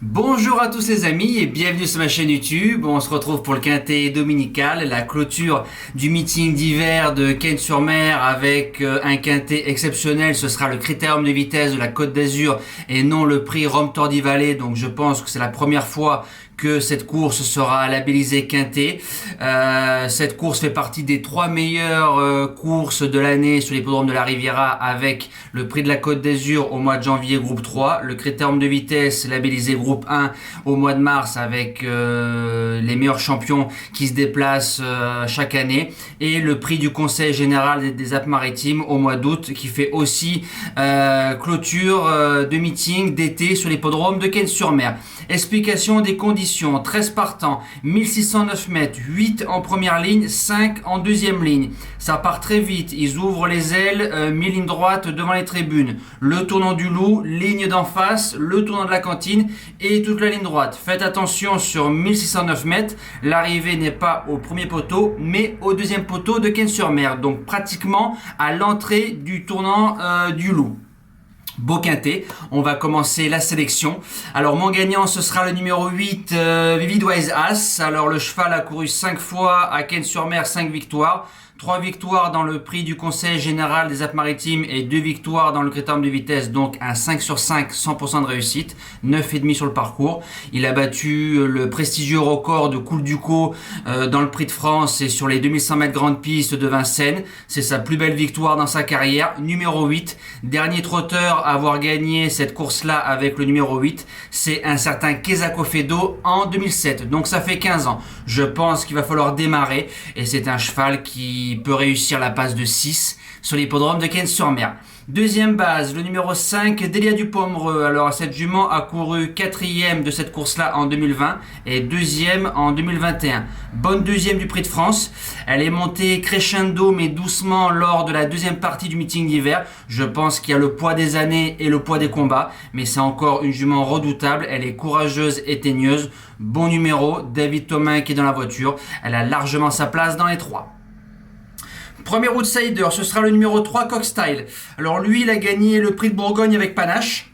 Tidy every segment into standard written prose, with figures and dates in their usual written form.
Bonjour à tous les amis et bienvenue sur ma chaîne YouTube. On se retrouve pour le quintet dominical, la clôture du meeting d'hiver de Cannes-sur-Mer avec un quintet exceptionnel. Ce sera le critérium de vitesse de la Côte d'Azur et non le prix Rome-Tordi-Vallée. Donc je pense que c'est la première fois que cette course sera labellisée quintet. Cette course fait partie des 3 meilleures courses de l'année sur l'hippodrome de la Riviera avec le prix de la Côte d'Azur au mois de janvier groupe 3, le critérium de vitesse labellisé groupe 1 au mois de mars avec les meilleurs champions qui se déplacent chaque année et le prix du Conseil général des Alpes-Maritimes au mois d'août qui fait aussi clôture de meeting d'été sur l'hippodrome de Cannes-sur-Mer. Explication des conditions: 13 partants, 1609 mètres, 8 en première ligne, 5 en deuxième ligne. Ça part très vite, ils ouvrent les ailes, mi-ligne droite devant les tribunes. Le tournant du loup, ligne d'en face, le tournant de la cantine et toute la ligne droite. Faites attention sur 1609 mètres, l'arrivée n'est pas au premier poteau, mais au deuxième poteau de Cannes-sur-Mer. Donc pratiquement à l'entrée du tournant du loup. Beau quintet, on va commencer la sélection. Alors mon gagnant ce sera le numéro 8, Vivid Wise As. Alors le cheval a couru 5 fois à Cannes-sur-Mer, 5 victoires. 3 victoires dans le prix du Conseil général des Alpes-Maritimes et 2 victoires dans le critérium de vitesse, donc un 5 sur 5, 100% de réussite, 9,5 sur le parcours. Il a battu le prestigieux record de Coul Ducos dans le prix de France et sur les 2100 mètres grande piste de Vincennes. C'est sa plus belle victoire dans sa carrière. Numéro 8, dernier trotteur à avoir gagné cette course-là avec le numéro 8, c'est un certain Kesako Fedo en 2007. Donc ça fait 15 ans. Je pense qu'il va falloir démarrer et c'est un cheval qui peut réussir la passe de 6 sur l'hippodrome de Cannes-sur-Mer. Deuxième base, le numéro 5, Delia du Pomereux. Alors cette jument a couru 4e de cette course-là en 2020 et 2e en 2021. Bonne deuxième du prix de France. Elle est montée crescendo mais doucement lors de la deuxième partie du meeting d'hiver. Je pense qu'il y a le poids des années et le poids des combats, mais c'est encore une jument redoutable. Elle est courageuse et teigneuse. Bon numéro, David Thomas qui est dans la voiture. Elle a largement sa place dans les 3. Premier outsider, ce sera le numéro 3, Cockstyle. Alors lui, il a gagné le prix de Bourgogne avec panache,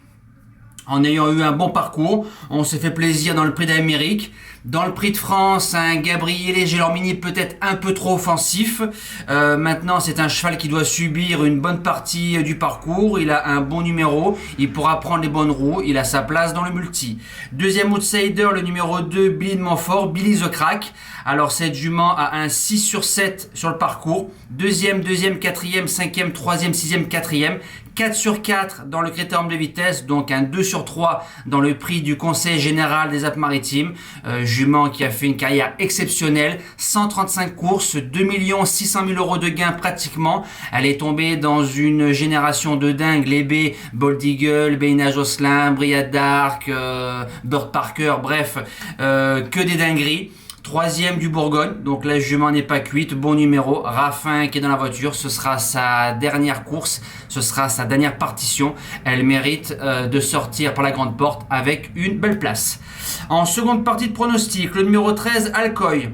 en ayant eu un bon parcours. On s'est fait plaisir dans le prix d'Amérique. Dans le prix de France, un Gabriele Gelormini peut-être un peu trop offensif. Maintenant, c'est un cheval qui doit subir une bonne partie du parcours. Il a un bon numéro. Il pourra prendre les bonnes roues. Il a sa place dans le multi. Deuxième outsider, le numéro 2, Billy de Montfort, Billy the Crack. Alors, cette jument a un 6 sur 7 sur le parcours. Deuxième, quatrième, cinquième, troisième, sixième, quatrième. 4 sur 4 dans le critérium de vitesse, donc un 2 sur 3 dans le prix du Conseil général des Alpes-Maritimes. Jument qui a fait une carrière exceptionnelle, 135 courses, 2 600 000 euros de gains pratiquement. Elle est tombée dans une génération de dingues, les B, Bold Eagle, Beina Josselin, Briat Dark, Bird Parker, bref, que des dingueries. Troisième du Bourgogne, donc la jument n'est pas cuite, bon numéro. Raffin qui est dans la voiture, ce sera sa dernière course, ce sera sa dernière partition. Elle mérite de sortir par la grande porte avec une belle place. En seconde partie de pronostic, le numéro 13, Alcoy.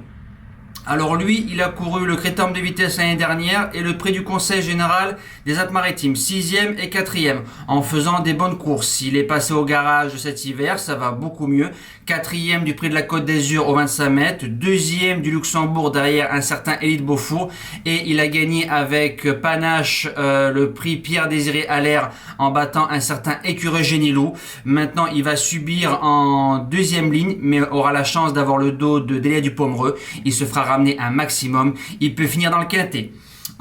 Alors lui, il a couru le critérium de vitesse l'année dernière et le prix du Conseil général des Alpes-Maritimes, 6e et 4e, en faisant des bonnes courses. Il est passé au garage cet hiver, ça va beaucoup mieux. 4e du prix de la Côte d'Azur au 25 mètres, 2e du Luxembourg derrière un certain Élite Beaufour, et il a gagné avec panache le prix Pierre-Désiré Allaire en battant un certain Écureuil Génilou. Maintenant, il va subir en deuxième ligne, mais aura la chance d'avoir le dos de Delia du Pomereux. Il se fera ramener un maximum, il peut finir dans le quintet.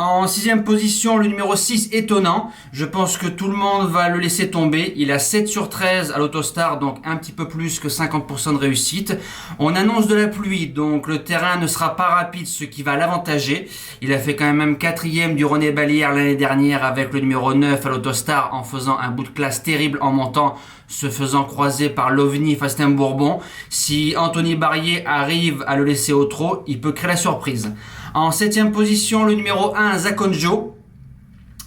En 6e position, le numéro 6, Étonnant. Je pense que tout le monde va le laisser tomber. Il a 7 sur 13 à l'Autostar, donc un petit peu plus que 50% de réussite. On annonce de la pluie, donc le terrain ne sera pas rapide, ce qui va l'avantager. Il a fait quand même 4e du René Ballière l'année dernière avec le numéro 9 à l'Autostar en faisant un bout de classe terrible en montant, se faisant croiser par l'OVNI Fastin Bourbon. Si Anthony Barrier arrive à le laisser au trot, il peut créer la surprise. En 7e position, le numéro 1, Zakonjo.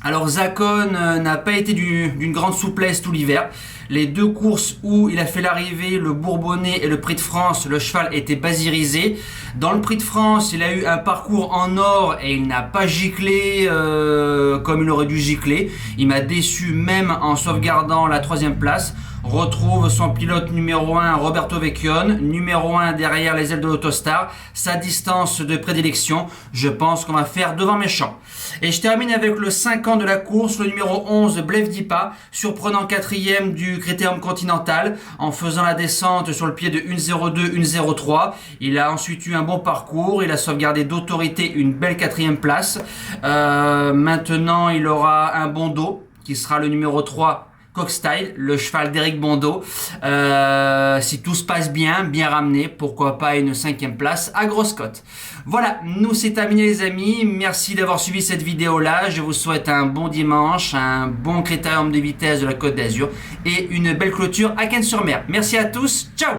Alors Zakon n'a pas été d'une grande souplesse tout l'hiver. Les deux courses où il a fait l'arrivée, le Bourbonnais et le Prix de France, le cheval était basirisé. Dans le Prix de France, il a eu un parcours en or et il n'a pas giclé comme il aurait dû gicler. Il m'a déçu même en sauvegardant la 3e place. retrouve son pilote numéro 1 Roberto Vecchione, numéro 1 derrière les ailes de l'Autostar, sa distance de prédilection, je pense qu'on va faire devant méchant. Et je termine avec le 5 ans de la course, le numéro 11 Blaise Dipa, surprenant 4e du Critérium Continental en faisant la descente sur le pied de 1.02, 1.03. Il a ensuite eu un bon parcours, il a sauvegardé d'autorité une belle 4e place. Maintenant il aura un bon dos qui sera le numéro 3 Cockstyle, le cheval d'Éric Bondeau. Si tout se passe bien, bien ramené, pourquoi pas une 5e place à grosse cote. Voilà, nous c'est terminé les amis. Merci d'avoir suivi cette vidéo là. Je vous souhaite un bon dimanche, un bon critérium de vitesse de la Côte d'Azur et une belle clôture à Cannes-sur-Mer. Merci à tous, ciao.